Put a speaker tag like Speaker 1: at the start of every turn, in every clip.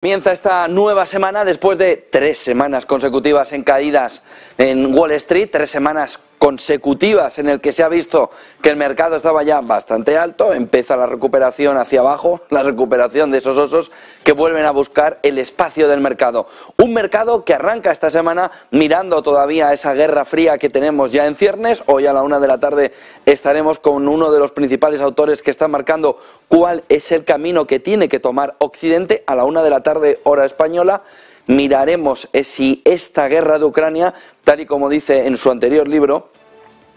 Speaker 1: Comienza esta nueva semana después de 3 semanas consecutivas en caídas en Wall Street, 3 semanas consecutivas en el que se ha visto que el mercado estaba ya bastante alto. Empieza la recuperación hacia abajo, la recuperación de esos osos que vuelven a buscar el espacio del mercado. Un mercado que arranca esta semana mirando todavía esa guerra fría que tenemos ya en ciernes. Hoy a la 1 de la tarde estaremos con uno de los principales autores que está marcando cuál es el camino que tiene que tomar Occidente. A la 1 de la tarde, hora española, miraremos si esta guerra de Ucrania, tal y como dice en su anterior libro,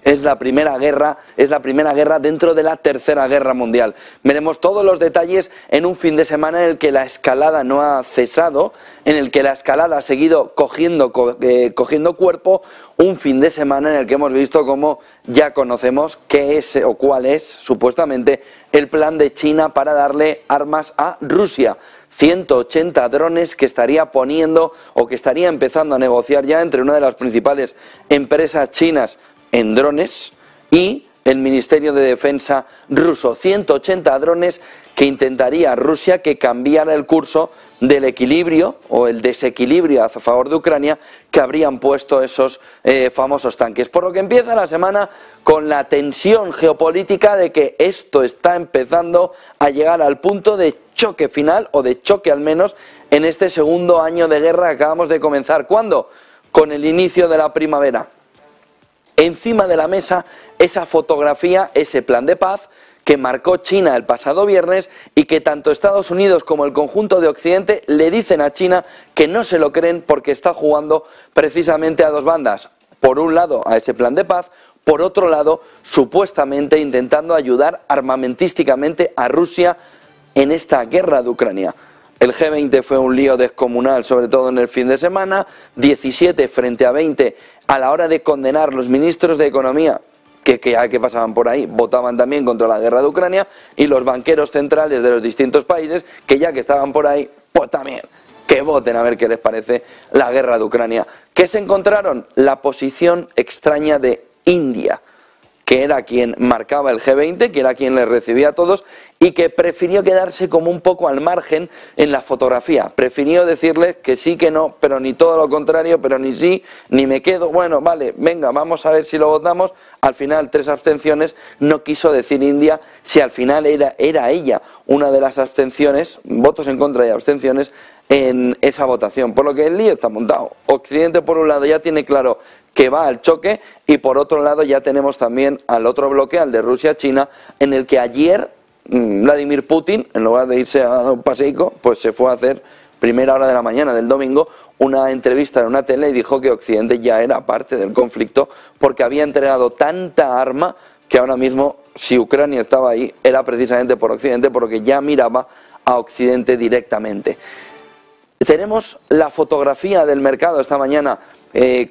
Speaker 1: es la primera guerra dentro de la Tercera Guerra Mundial. Veremos todos los detalles en un fin de semana en el que la escalada no ha cesado, en el que la escalada ha seguido cogiendo cuerpo, un fin de semana en el que hemos visto cómo ya conocemos qué es o cuál es supuestamente el plan de China para darle armas a Rusia. 180 drones que estaría poniendo o que estaría empezando a negociar ya entre una de las principales empresas chinas en drones y el Ministerio de Defensa ruso. 180 drones que intentaría Rusia que cambiara el curso del equilibrio o el desequilibrio a favor de Ucrania que habrían puesto esos famosos tanques. Por lo que empieza la semana con la tensión geopolítica de que esto está empezando a llegar al punto de choque final, o de choque al menos, en este segundo año de guerra que acabamos de comenzar. ¿Cuándo? Con el inicio de la primavera. Encima de la mesa esa fotografía, ese plan de paz que marcó China el pasado viernes y que tanto Estados Unidos como el conjunto de Occidente le dicen a China que no se lo creen porque está jugando precisamente a dos bandas. Por un lado a ese plan de paz, por otro lado supuestamente intentando ayudar armamentísticamente a Rusia en esta guerra de Ucrania. El G20 fue un lío descomunal, sobre todo en el fin de semana, 17 frente a 20 a la hora de condenar los ministros de Economía, que pasaban por ahí, votaban también contra la guerra de Ucrania, y los banqueros centrales de los distintos países, que ya que estaban por ahí, pues también, que voten a ver qué les parece la guerra de Ucrania. ¿Qué se encontraron? La posición extraña de India, que era quien marcaba el G20, que era quien les recibía a todos y que prefirió quedarse como un poco al margen en la fotografía. Prefirió decirles que sí, que no, pero ni todo lo contrario, pero ni sí, ni me quedo. Bueno, vale, venga, vamos a ver si lo votamos. Al final, 3 abstenciones. No quiso decir India si al final era ella una de las abstenciones, votos en contra y abstenciones en esa votación. Por lo que el lío está montado. Occidente, por un lado, ya tiene claro que va al choque, y por otro lado ya tenemos también al otro bloque, al de Rusia-China, en el que ayer Vladimir Putin, en lugar de irse a un paseico, pues se fue a hacer, primera hora de la mañana del domingo, una entrevista en una tele y dijo que Occidente ya era parte del conflicto porque había entregado tanta arma que ahora mismo, si Ucrania estaba ahí, era precisamente por Occidente, porque ya miraba a Occidente directamente. Tenemos la fotografía del mercado esta mañana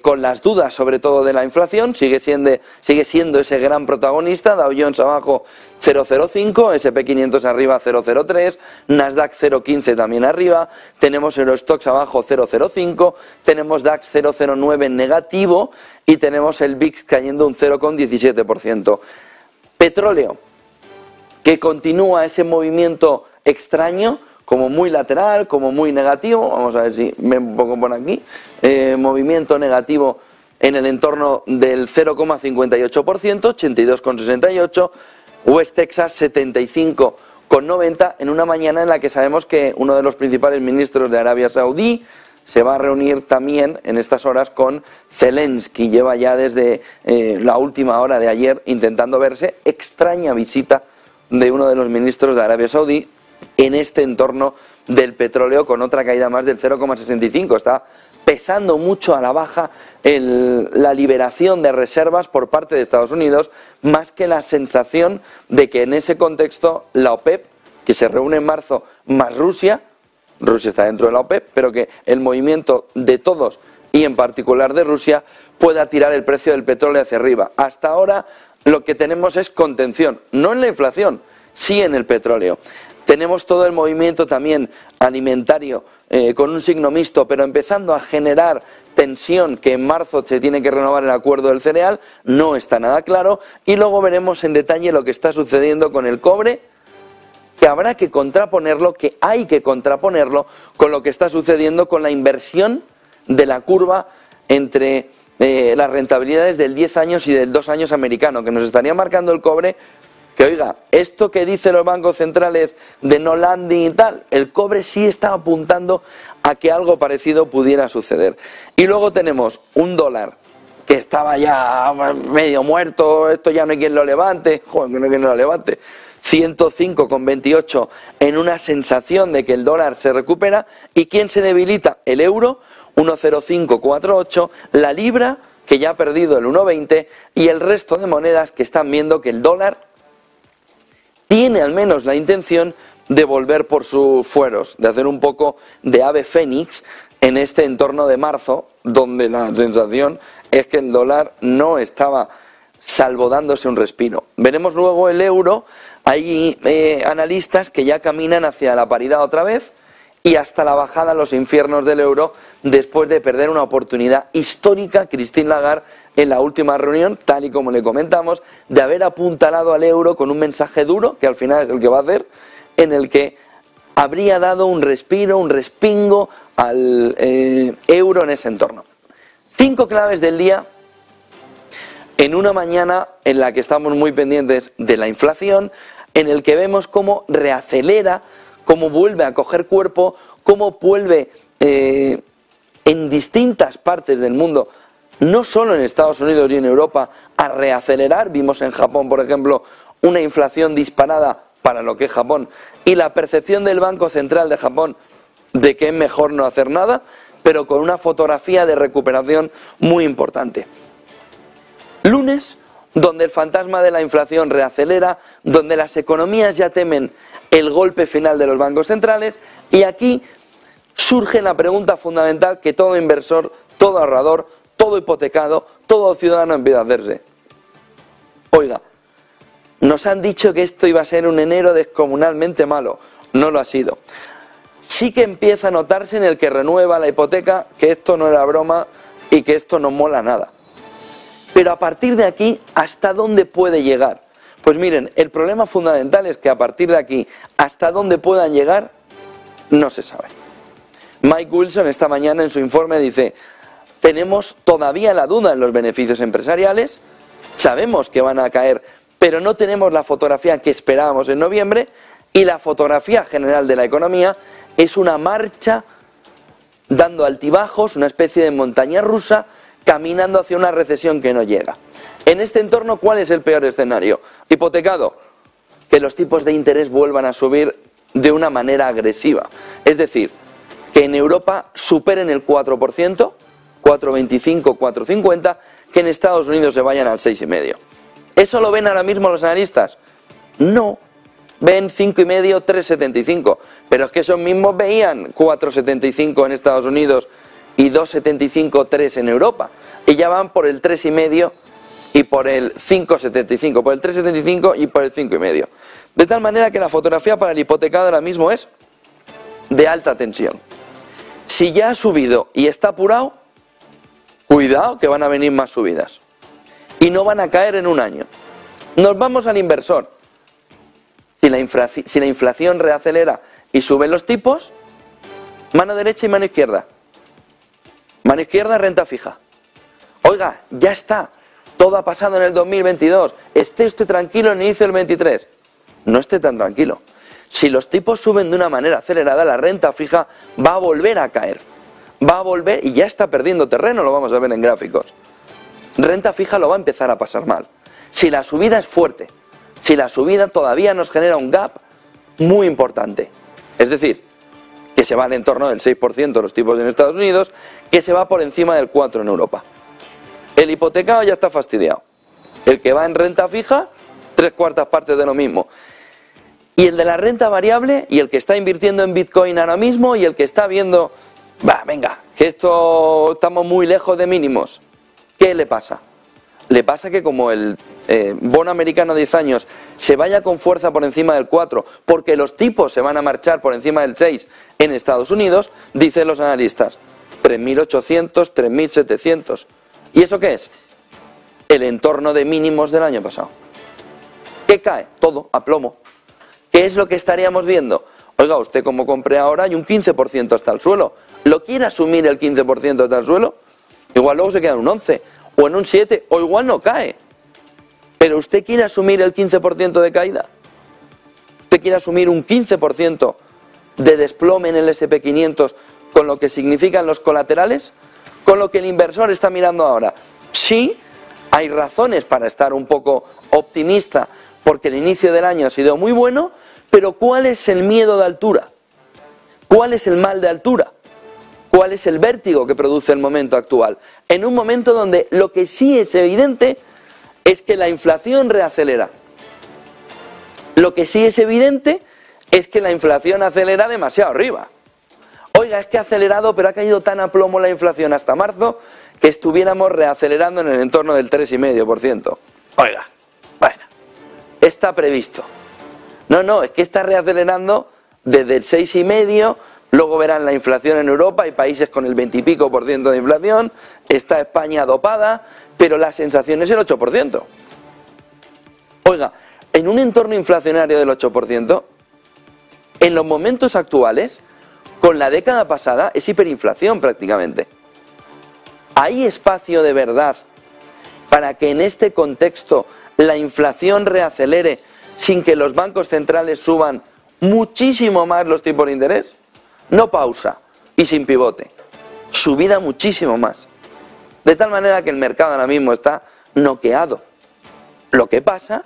Speaker 1: con las dudas sobre todo de la inflación. Sigue siendo ese gran protagonista. Dow Jones abajo 0,05, S&P 500 arriba 0,03, Nasdaq 0,15 también arriba, tenemos Eurostoxx abajo 0,05, tenemos DAX 0,09 en negativo y tenemos el VIX cayendo un 0,17%. Petróleo, que continúa ese movimiento extraño, como muy lateral, como muy negativo. Vamos a ver si me pongo por aquí. Movimiento negativo en el entorno del 0,58%, 82,68. West Texas 75,90 en una mañana en la que sabemos que uno de los principales ministros de Arabia Saudí se va a reunir también en estas horas con Zelensky. Lleva ya desde la última hora de ayer intentando verse. Extraña visita de uno de los ministros de Arabia Saudí en este entorno del petróleo, con otra caída más del 0,65. Está pesando mucho a la baja la liberación de reservas por parte de Estados Unidos, más que la sensación de que en ese contexto la OPEP, que se reúne en marzo, más Rusia está dentro de la OPEP, pero que el movimiento de todos y en particular de Rusia pueda tirar el precio del petróleo hacia arriba. Hasta ahora lo que tenemos es contención, no en la inflación, sí en el petróleo. Tenemos todo el movimiento también alimentario con un signo mixto, pero empezando a generar tensión, que en marzo se tiene que renovar el acuerdo del cereal, no está nada claro. Y luego veremos en detalle lo que está sucediendo con el cobre que habrá que contraponerlo, que hay que contraponerlo con lo que está sucediendo con la inversión de la curva entre las rentabilidades del 10 años y del 2 años americano, que nos estaría marcando el cobre, que oiga, esto que dicen los bancos centrales de no landing y tal, el cobre sí está apuntando a que algo parecido pudiera suceder. Y luego tenemos un dólar que estaba ya medio muerto, esto ya no hay quien lo levante, joder, que no hay quien lo levante, 105,28 en una sensación de que el dólar se recupera. ¿Y quién se debilita? El euro, 1,0548, la libra, que ya ha perdido el 1,20, y el resto de monedas que están viendo que el dólar tiene al menos la intención de volver por sus fueros, de hacer un poco de ave fénix en este entorno de marzo, donde la sensación es que el dólar no estaba salvo dándose un respiro. Veremos luego el euro, hay analistas que ya caminan hacia la paridad otra vez y hasta la bajada a los infiernos del euro después de perder una oportunidad histórica, Christine Lagarde, en la última reunión, tal y como le comentamos, de haber apuntalado al euro con un mensaje duro, que al final es el que va a hacer, en el que habría dado un respiro, un respingo al euro en ese entorno. 5 claves del día en una mañana en la que estamos muy pendientes de la inflación, en el que vemos cómo reacelera, cómo vuelve a coger cuerpo, cómo vuelve en distintas partes del mundo, no solo en Estados Unidos y en Europa, a reacelerar. Vimos en Japón, por ejemplo, una inflación disparada para lo que es Japón y la percepción del Banco Central de Japón de que es mejor no hacer nada, pero con una fotografía de recuperación muy importante. Lunes, donde el fantasma de la inflación reacelera, donde las economías ya temen el golpe final de los bancos centrales, y aquí surge la pregunta fundamental que todo inversor, todo ahorrador, todo hipotecado, todo ciudadano empieza a hacerse. Oiga, nos han dicho que esto iba a ser un enero descomunalmente malo, no lo ha sido. Sí que empieza a notarse en el que renueva la hipoteca que esto no era broma y que esto no mola nada. Pero a partir de aquí, ¿hasta dónde puede llegar? Pues miren, el problema fundamental es que a partir de aquí, hasta dónde puedan llegar, no se sabe. Mike Wilson esta mañana en su informe dice: tenemos todavía la duda en los beneficios empresariales, sabemos que van a caer, pero no tenemos la fotografía que esperábamos en noviembre, y la fotografía general de la economía es una marcha dando altibajos, una especie de montaña rusa, caminando hacia una recesión que no llega. En este entorno, ¿cuál es el peor escenario? Hipotecado, que los tipos de interés vuelvan a subir de una manera agresiva. Es decir, que en Europa superen el 4%, 4,25, 4,50, que en Estados Unidos se vayan al 6,5. ¿Eso lo ven ahora mismo los analistas? No. Ven 5,5, 3,75. Pero es que esos mismos veían 4,75 en Estados Unidos y 2,75, 3 en Europa. Y ya van por el 3,5 y por el 5,75. Por el 3,75 y por el 5,5. De tal manera que la fotografía para el hipotecado ahora mismo es de alta tensión. Si ya ha subido y está apurado, cuidado que van a venir más subidas. Y no van a caer en un año. Nos vamos al inversor. Si la inflación reacelera y suben los tipos, mano derecha y mano izquierda. Mano izquierda, renta fija. Oiga, ya está. Todo ha pasado en el 2022. Esté usted tranquilo en el inicio del 23. No esté tan tranquilo. Si los tipos suben de una manera acelerada, la renta fija va a volver a caer. Va a volver y ya está perdiendo terreno, lo vamos a ver en gráficos. Renta fija lo va a empezar a pasar mal. Si la subida es fuerte, si la subida todavía nos genera un gap muy importante. Es decir, que se va al entorno del 6% los tipos en Estados Unidos, que se va por encima del 4% en Europa. El hipotecado ya está fastidiado. El que va en renta fija, 3/4 partes de lo mismo. Y el de la renta variable, y el que está invirtiendo en Bitcoin ahora mismo, y el que está viendo, venga, que esto estamos muy lejos de mínimos. ¿Qué le pasa? Le pasa que como el bono americano a 10 años se vaya con fuerza por encima del 4, porque los tipos se van a marchar por encima del 6 en Estados Unidos, dicen los analistas, 3.800, 3.700. ¿Y eso qué es? El entorno de mínimos del año pasado. ¿Qué cae? Todo, a plomo. ¿Qué es lo que estaríamos viendo? Oiga, usted como compre ahora hay un 15% hasta el suelo. ¿Lo quiere asumir el 15% hasta el suelo? Igual luego se queda en un 11 o en un 7 o igual no cae. Pero usted quiere asumir el 15% de caída. ¿Usted quiere asumir un 15% de desplome en el SP500 con lo que significan los colaterales? Con lo que el inversor está mirando ahora. Sí, hay razones para estar un poco optimista porque el inicio del año ha sido muy bueno, pero ¿cuál es el miedo de altura? ¿Cuál es el mal de altura? ¿Cuál es el vértigo que produce el momento actual? En un momento donde lo que sí es evidente es que la inflación reacelera. Lo que sí es evidente es que la inflación acelera demasiado arriba. Oiga, es que ha acelerado, pero ha caído tan a plomo la inflación hasta marzo que estuviéramos reacelerando en el entorno del 3,5%. Oiga, bueno, está previsto. No, es que está reacelerando desde el 6,5%, luego verán la inflación en Europa, hay países con el 20 y pico % de inflación, está España dopada, pero la sensación es el 8%. Oiga, en un entorno inflacionario del 8%, en los momentos actuales, con la década pasada, es hiperinflación prácticamente. ¿Hay espacio de verdad para que en este contexto la inflación reacelere sin que los bancos centrales suban muchísimo más los tipos de interés? No pausa y sin pivote, subida muchísimo más. De tal manera que el mercado ahora mismo está noqueado. Lo que pasa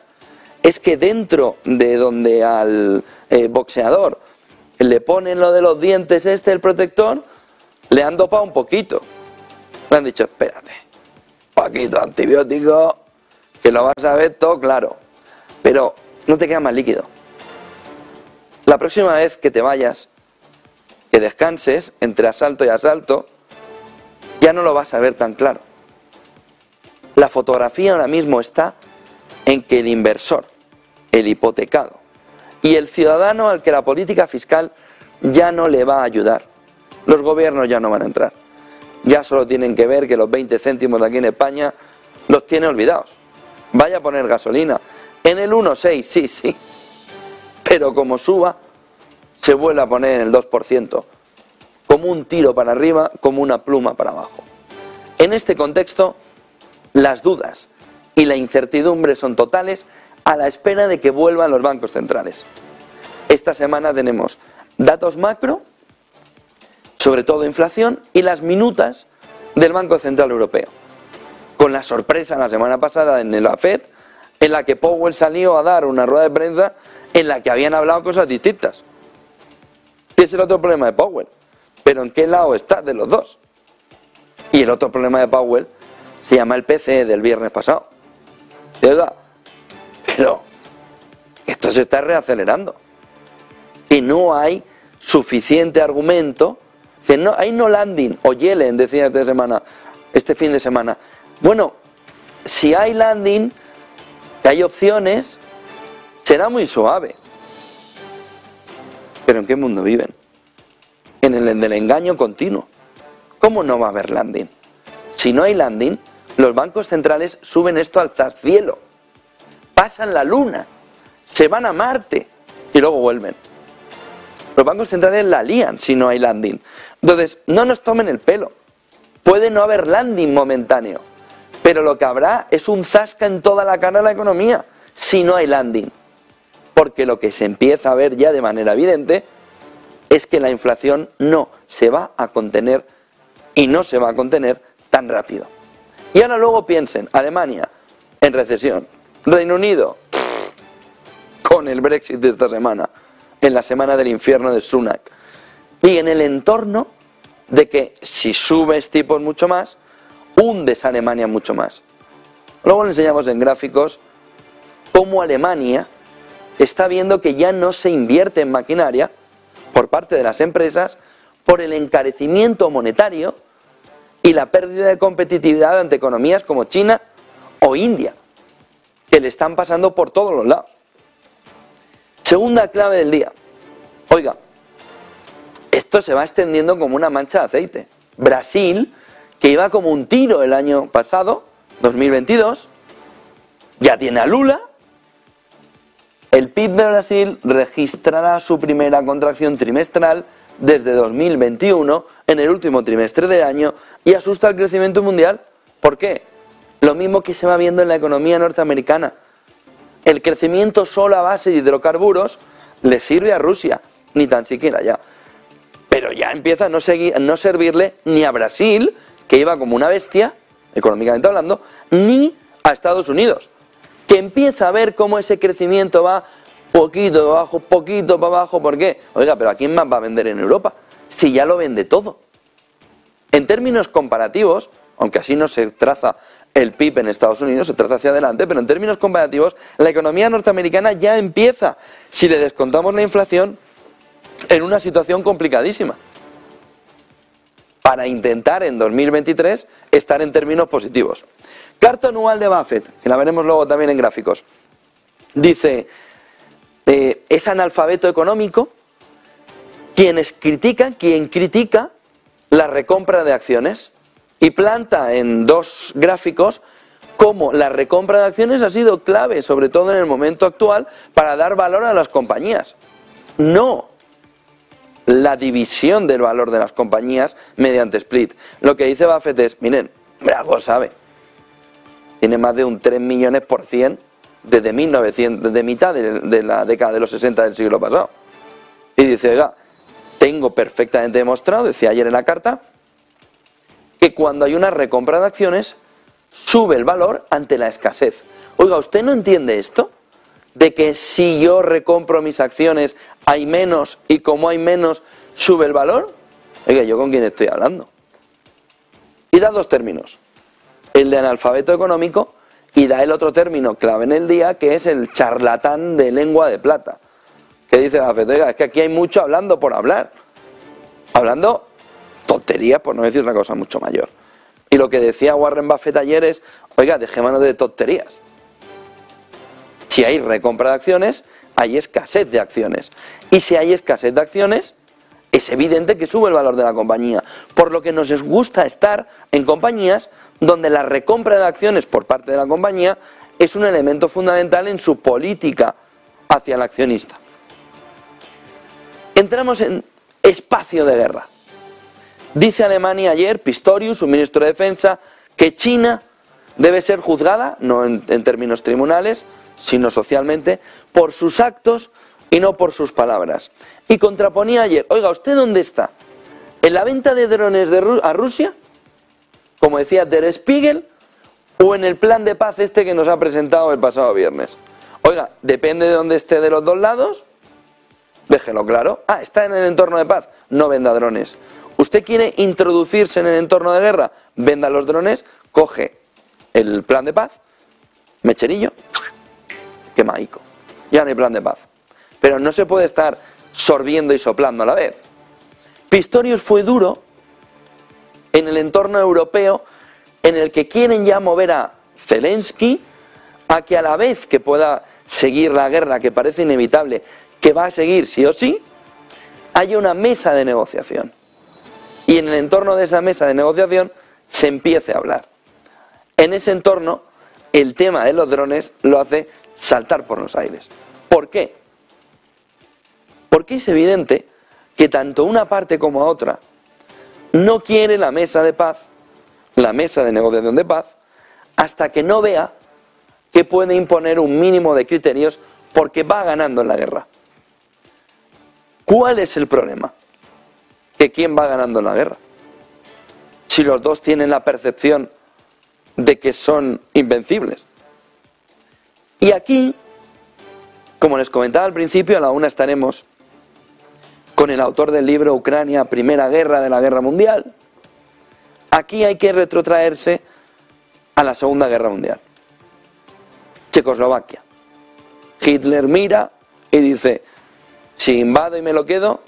Speaker 1: es que dentro de donde al boxeador le ponen lo de los dientes el protector, le han dopado un poquito. Le han dicho, espérate, poquito antibiótico, que lo vas a ver todo claro, pero no te queda más líquido. La próxima vez que te vayas, que descanses entre asalto y asalto, ya no lo vas a ver tan claro. La fotografía ahora mismo está en que el inversor, el hipotecado y el ciudadano al que la política fiscal ya no le va a ayudar. Los gobiernos ya no van a entrar. Ya solo tienen que ver que los 20 céntimos de aquí en España los tiene olvidados. Vaya a poner gasolina en el 1,6, sí, pero como suba, se vuelve a poner en el 2%, como un tiro para arriba, como una pluma para abajo. En este contexto, las dudas y la incertidumbre son totales a la espera de que vuelvan los bancos centrales. Esta semana tenemos datos macro, sobre todo inflación, y las minutas del Banco Central Europeo. Con la sorpresa la semana pasada en la FED, en la que Powell salió a dar una rueda de prensa en la que habían hablado cosas distintas. Ese es el otro problema de Powell. Pero ¿en qué lado está de los dos? Y el otro problema de Powell se llama el PCE del viernes pasado. ¿Verdad? Pero esto se está reacelerando. Y no hay suficiente argumento. No, hay no landing, o Yellen decía este fin de semana. Bueno, si hay landing, que hay opciones, será muy suave. Pero ¿en qué mundo viven? En el del engaño continuo. ¿Cómo no va a haber landing? Si no hay landing, los bancos centrales suben esto al cielo, pasan la luna, se van a Marte y luego vuelven. Los bancos centrales la lían si no hay landing. Entonces, no nos tomen el pelo. Puede no haber landing momentáneo, pero lo que habrá es un zasca en toda la cara de la economía si no hay landing. Porque lo que se empieza a ver ya de manera evidente es que la inflación no se va a contener y no se va a contener tan rápido. Y ahora luego piensen, Alemania en recesión, Reino Unido con el Brexit de esta semana, en la semana del infierno de Sunak, y en el entorno de que si subes tipos mucho más, hundes a Alemania mucho más. Luego le enseñamos en gráficos cómo Alemania está viendo que ya no se invierte en maquinaria por parte de las empresas por el encarecimiento monetario y la pérdida de competitividad ante economías como China o India, que le están pasando por todos los lados. Segunda clave del día. Oiga, esto se va extendiendo como una mancha de aceite. Brasil, que iba como un tiro el año pasado, 2022, ya tiene a Lula, El PIB de Brasil registrará su primera contracción trimestral desde 2021 en el último trimestre del año y asusta el crecimiento mundial. ¿Por qué? Lo mismo que se va viendo en la economía norteamericana. El crecimiento solo a base de hidrocarburos le sirve a Rusia, ni tan siquiera ya. Pero ya empieza a no servirle ni a Brasil, que iba como una bestia, económicamente hablando, ni a Estados Unidos, que empieza a ver cómo ese crecimiento va poquito para abajo, poquito para abajo. ¿Por qué? Oiga, pero ¿a quién más va a vender en Europa? Si ya lo vende todo. En términos comparativos, aunque así no se traza el PIB en Estados Unidos, se traza hacia adelante, pero en términos comparativos, la economía norteamericana ya empieza, si le descontamos la inflación, en una situación complicadísima, para intentar en 2023 estar en términos positivos. Carta anual de Buffett, que la veremos luego también en gráficos, dice, es analfabeto económico quien critica la recompra de acciones, y planta en dos gráficos cómo la recompra de acciones ha sido clave, sobre todo en el momento actual, para dar valor a las compañías. No la división del valor de las compañías mediante split. Lo que dice Buffett es, miren, algo sabe, tiene más de un 3 millones por cien desde 1900, desde mitad de la década de los 60 del siglo pasado. Y dice, oiga, tengo perfectamente demostrado, decía ayer en la carta, que cuando hay una recompra de acciones, sube el valor ante la escasez. Oiga, ¿usted no entiende esto? De que si yo recompro mis acciones, hay menos, y como hay menos, sube el valor. Oiga, ¿yo con quién estoy hablando? Y da dos términos. El de analfabeto económico, y da el otro término clave en el día, que es el charlatán de lengua de plata. Que dice Buffett, oiga, es que aquí hay mucho hablando por hablar. Hablando tonterías, por no decir una cosa mucho mayor. Y lo que decía Warren Buffett ayer es, oiga, dejémonos de tonterías. Si hay recompra de acciones, hay escasez de acciones. Y si hay escasez de acciones, es evidente que sube el valor de la compañía. Por lo que nos gusta estar en compañías donde la recompra de acciones por parte de la compañía es un elemento fundamental en su política hacia el accionista. Entramos en espacio de guerra. Dice Alemania ayer, Pistorius, su ministro de Defensa, que China debe ser juzgada, no en términos tribunales, sino socialmente, por sus actos y no por sus palabras. Y contraponía ayer, oiga, ¿usted dónde está? ¿En la venta de drones a Rusia? Como decía Der Spiegel, o en el plan de paz este que nos ha presentado el pasado viernes. Oiga, depende de dónde esté de los dos lados, déjelo claro. Ah, está en el entorno de paz, no venda drones. ¿Usted quiere introducirse en el entorno de guerra? Venda los drones, coge el plan de paz, mecherillo, quemaico. Ya no hay plan de paz. Pero no se puede estar sorbiendo y soplando a la vez. Pistorius fue duro en el entorno europeo en el que quieren ya mover a Zelensky a que a la vez que pueda seguir la guerra, que parece inevitable, que va a seguir sí o sí, haya una mesa de negociación. Y en el entorno de esa mesa de negociación se empiece a hablar. En ese entorno, el tema de los drones lo hace saltar por los aires. ¿Por qué? Porque es evidente que tanto una parte como otra no quiere la mesa de paz, la mesa de negociación de paz, hasta que no vea que puede imponer un mínimo de criterios porque va ganando en la guerra. ¿Cuál es el problema? Que quién va ganando en la guerra. Si los dos tienen la percepción de que son invencibles. Y aquí, como les comentaba al principio, a la una estaremos con el autor del libro Ucrania, Primera Guerra de la Guerra Mundial. Aquí hay que retrotraerse a la Segunda Guerra Mundial. Checoslovaquia. Hitler mira y dice, si invado y me lo quedo,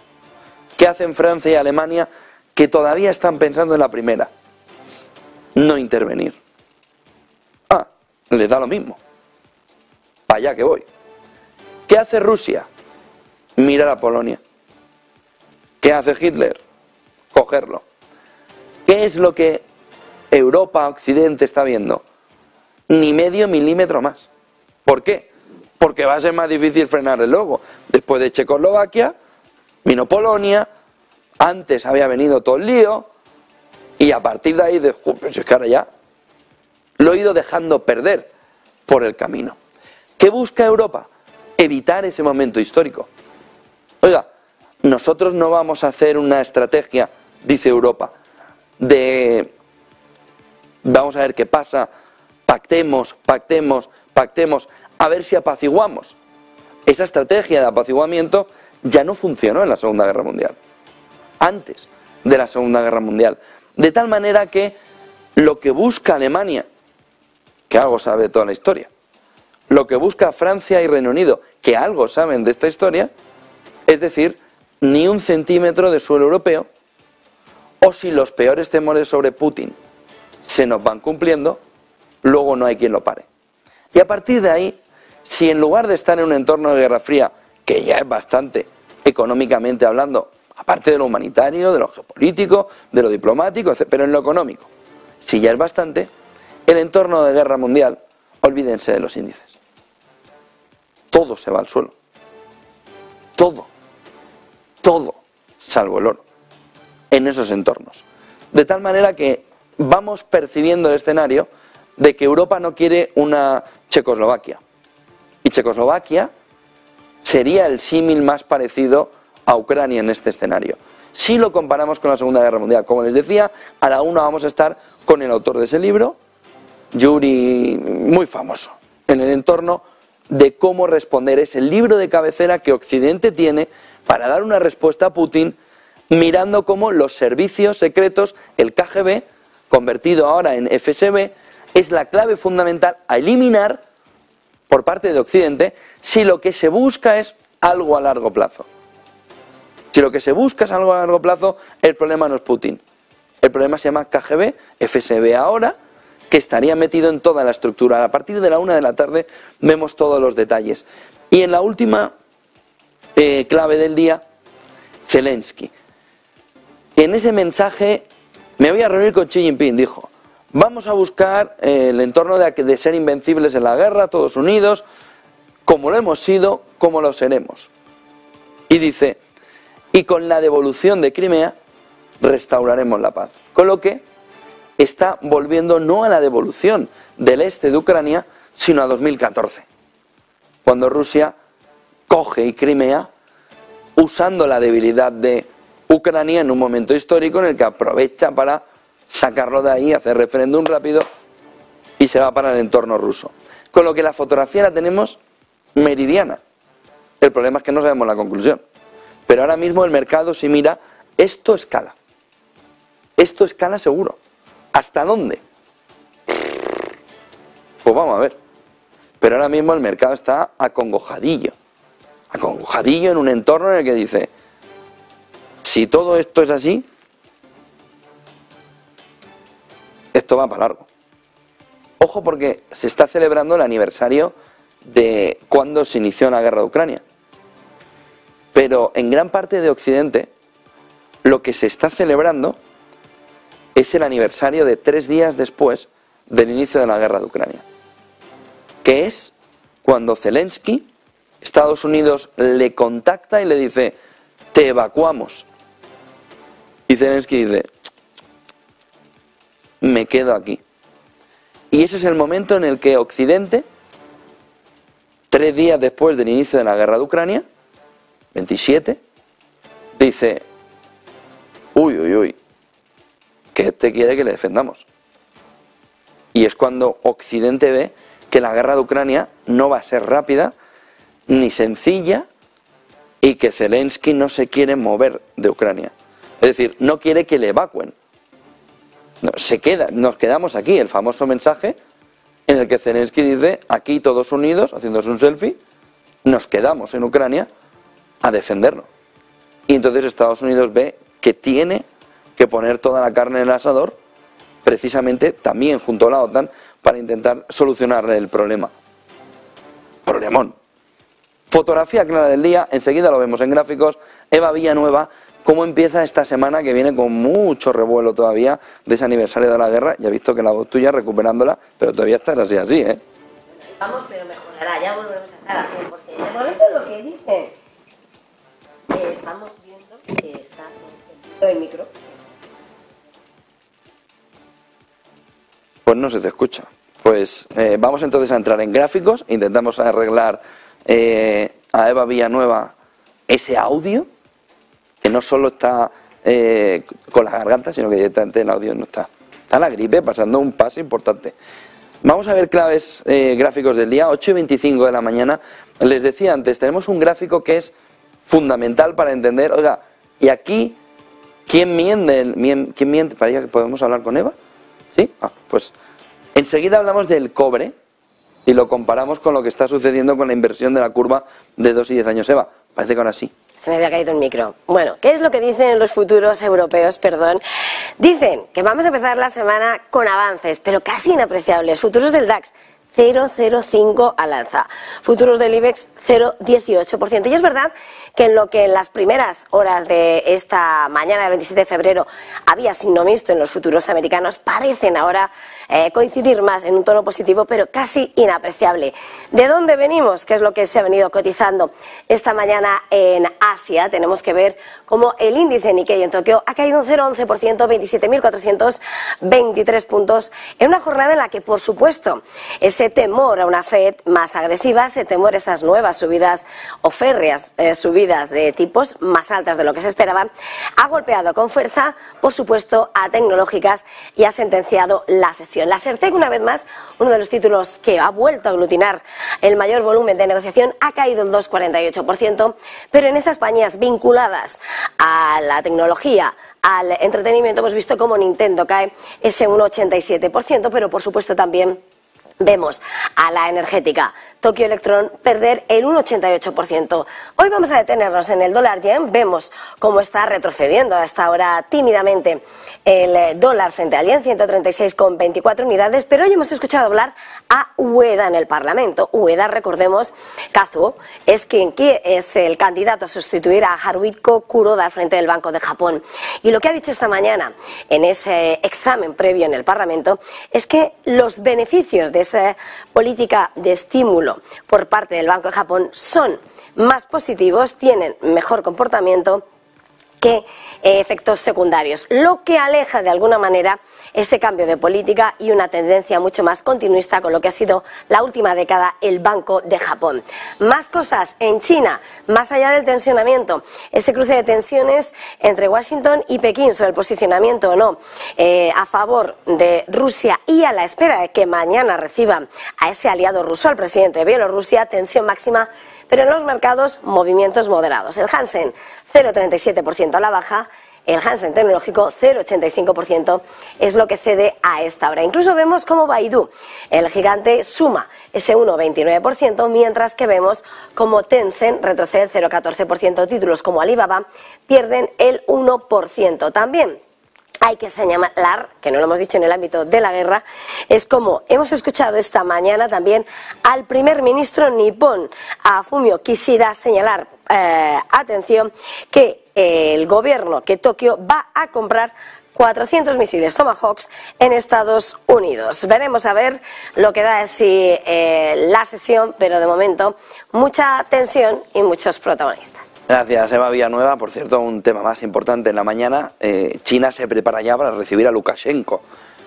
Speaker 1: ¿qué hacen Francia y Alemania que todavía están pensando en la primera? No intervenir. Ah, les da lo mismo. Para allá que voy. ¿Qué hace Rusia? Mirar a Polonia. ¿Qué hace Hitler? Cogerlo. ¿Qué es lo que Europa, Occidente está viendo? Ni medio milímetro más. ¿Por qué? porque va a ser más difícil frenar el luego. Después de Checoslovaquia, vino Polonia, antes había venido todo el lío, y a partir de ahí, pues es que ahora ya lo he ido dejando perder por el camino. ¿Qué busca Europa? Evitar ese momento histórico. Oiga, nosotros no vamos a hacer una estrategia, dice Europa, de vamos a ver qué pasa, pactemos, a ver si apaciguamos. Esa estrategia de apaciguamiento ya no funcionó en la Segunda Guerra Mundial, antes de la Segunda Guerra Mundial. De tal manera que lo que busca Alemania, que algo sabe de toda la historia, lo que busca Francia y Reino Unido, que algo saben de esta historia, es decir, ni un centímetro de suelo europeo, o si los peores temores sobre Putin se nos van cumpliendo, luego no hay quien lo pare. Y a partir de ahí, si en lugar de estar en un entorno de Guerra Fría, que ya es bastante económicamente hablando, aparte de lo humanitario, de lo geopolítico, de lo diplomático, pero en lo económico, si ya es bastante, el entorno de guerra mundial, olvídense de los índices. Todo se va al suelo. Todo, salvo el oro, en esos entornos. De tal manera que vamos percibiendo el escenario de que Europa no quiere una Checoslovaquia. Y Checoslovaquia sería el símil más parecido a Ucrania en este escenario. Si lo comparamos con la Segunda Guerra Mundial, como les decía, a la una vamos a estar con el autor de ese libro, Yuri, muy famoso, en el entorno de cómo responder. Es el libro de cabecera que Occidente tiene para dar una respuesta a Putin, mirando cómo los servicios secretos, el KGB, convertido ahora en FSB, es la clave fundamental a eliminar por parte de Occidente si lo que se busca es algo a largo plazo. Si lo que se busca es algo a largo plazo, el problema no es Putin. El problema se llama KGB, FSB ahora, que estaría metido en toda la estructura. A partir de la 1 de la tarde vemos todos los detalles. Y en la última clave del día, Zelensky. En ese mensaje, me voy a reunir con Xi Jinping, dijo. Vamos a buscar el entorno de ser invencibles en la guerra, todos unidos, como lo hemos sido, como lo seremos. Y dice, y con la devolución de Crimea, restauraremos la paz. Con lo que está volviendo no a la devolución del este de Ucrania, sino a 2014, cuando Rusia coge y Crimea, usando la debilidad de Ucrania en un momento histórico en el que aprovecha para sacarlo de ahí, hacer referéndum rápido y se va para el entorno ruso. Con lo que la fotografía la tenemos meridiana. El problema es que no sabemos la conclusión. Pero ahora mismo el mercado, si mira, esto escala. Esto escala seguro. ¿Hasta dónde? Pues vamos a ver. Pero ahora mismo el mercado está acongojadillo. Acongojadillo en un entorno en el que dice, si todo esto es así, esto va para largo. Ojo, porque se está celebrando el aniversario de cuando se inició la guerra de Ucrania. Pero en gran parte de Occidente, lo que se está celebrando es el aniversario de 3 días después del inicio de la guerra de Ucrania. Que es cuando Zelensky, Estados Unidos, le contacta y le dice, te evacuamos. Y Zelensky dice, me quedo aquí. Y ese es el momento en el que Occidente, 3 días después del inicio de la guerra de Ucrania, 27, dice, uy, que este quiere que le defendamos. Y es cuando Occidente ve que la guerra de Ucrania no va a ser rápida ni sencilla y que Zelensky no se quiere mover de Ucrania. Es decir, no quiere que le evacuen. No, nos quedamos aquí, el famoso mensaje en el que Zelensky dice, aquí todos unidos, haciéndose un selfie, nos quedamos en Ucrania a defenderlo. Y entonces Estados Unidos ve que tiene que poner toda la carne en el asador, precisamente también junto a la OTAN, para intentar solucionar el problema. Problemón. Fotografía clara del día, enseguida lo vemos en gráficos. Eva Villanueva, cómo empieza esta semana que viene con mucho revuelo todavía de ese aniversario de la guerra. Ya he visto que la voz tuya recuperándola, pero todavía estás así, ¿eh?
Speaker 2: Vamos, pero mejor. mejorará, ya volveremos a estar a 100%. De momento lo que dice, estamos viendo que está encendido el micro.
Speaker 1: Pues no se te escucha. Pues vamos entonces a entrar en gráficos, intentamos arreglar a Eva Villanueva ese audio, que no solo está con la garganta, sino que directamente el audio no está. Está la gripe pasando un paso importante. Vamos a ver claves gráficos del día, 8:25 de la mañana. Les decía antes, tenemos un gráfico que es fundamental para entender, oiga, y aquí, ¿quién miente? ¿Quién miente? ¿Para que podemos hablar con Eva? ¿Sí? Pues enseguida hablamos del cobre y lo comparamos con lo que está sucediendo con la inversión de la curva de 2 y 10 años. Eva, parece que ahora sí.
Speaker 2: Se me había caído el micro. Bueno, ¿qué es lo que dicen los futuros europeos? Dicen que vamos a empezar la semana con avances, pero casi inapreciables. Futuros del DAX, 0,05 al alza. Futuros del IBEX, 0,18%. Y es verdad que en las primeras horas de esta mañana del 27 de febrero había signo mixto en los futuros americanos, parecen ahora coincidir más en un tono positivo, pero casi inapreciable. ¿De dónde venimos? ¿Qué es lo que se ha venido cotizando esta mañana en Asia? Tenemos que ver cómo el índice Nikkei en Tokio ha caído un 0,11%, 27.423 puntos, en una jornada en la que, por supuesto, ese temor a una Fed más agresiva, ese temor a esas nuevas subidas o férreas subidas de tipos más altas de lo que se esperaba, ha golpeado con fuerza, por supuesto, a tecnológicas y ha sentenciado la sesión. La Sertec, una vez más, uno de los títulos que ha vuelto a aglutinar el mayor volumen de negociación, ha caído el 2,48%, pero en esas compañías vinculadas a la tecnología, al entretenimiento, hemos visto cómo Nintendo cae ese 1,87%, pero por supuesto también vemos a la energética Tokyo Electron perder el 1,88%. Hoy vamos a detenernos en el dólar yen. Vemos cómo está retrocediendo hasta ahora tímidamente el dólar frente al yen, 136,24 unidades. Pero hoy hemos escuchado hablar a Ueda en el Parlamento. Ueda, recordemos, Kazuo es quien es el candidato a sustituir a Haruhiko Kuroda frente del Banco de Japón. Y lo que ha dicho esta mañana en ese examen previo en el Parlamento es que los beneficios de esa política de estímulo por parte del Banco de Japón son más positivos, tienen mejor comportamiento que efectos secundarios, lo que aleja de alguna manera ese cambio de política y una tendencia mucho más continuista con lo que ha sido la última década el Banco de Japón. Más cosas en China, más allá del tensionamiento, ese cruce de tensiones entre Washington y Pekín sobre el posicionamiento o no a favor de Rusia y a la espera de que mañana reciban a ese aliado ruso, al presidente de Bielorrusia, tensión máxima, pero en los mercados movimientos moderados. El Hansen 0,37% a la baja, el Hansen tecnológico 0,85% es lo que cede a esta hora. Incluso vemos como Baidu, el gigante, suma ese 1,29%, mientras que vemos como Tencent retrocede 0,14%, títulos como Alibaba pierden el 1%. También hay que señalar, que no lo hemos dicho en el ámbito de la guerra, es como hemos escuchado esta mañana también al primer ministro nipón, a Fumio Kishida, señalar, atención, que el gobierno, que Tokio va a comprar 400 misiles Tomahawks en Estados Unidos. Veremos a ver lo que da así la sesión, pero de momento mucha tensión y muchos protagonistas.
Speaker 1: Gracias, Eva Villanueva. Por cierto, un tema más importante en la mañana. China se prepara ya para recibir a Lukashenko,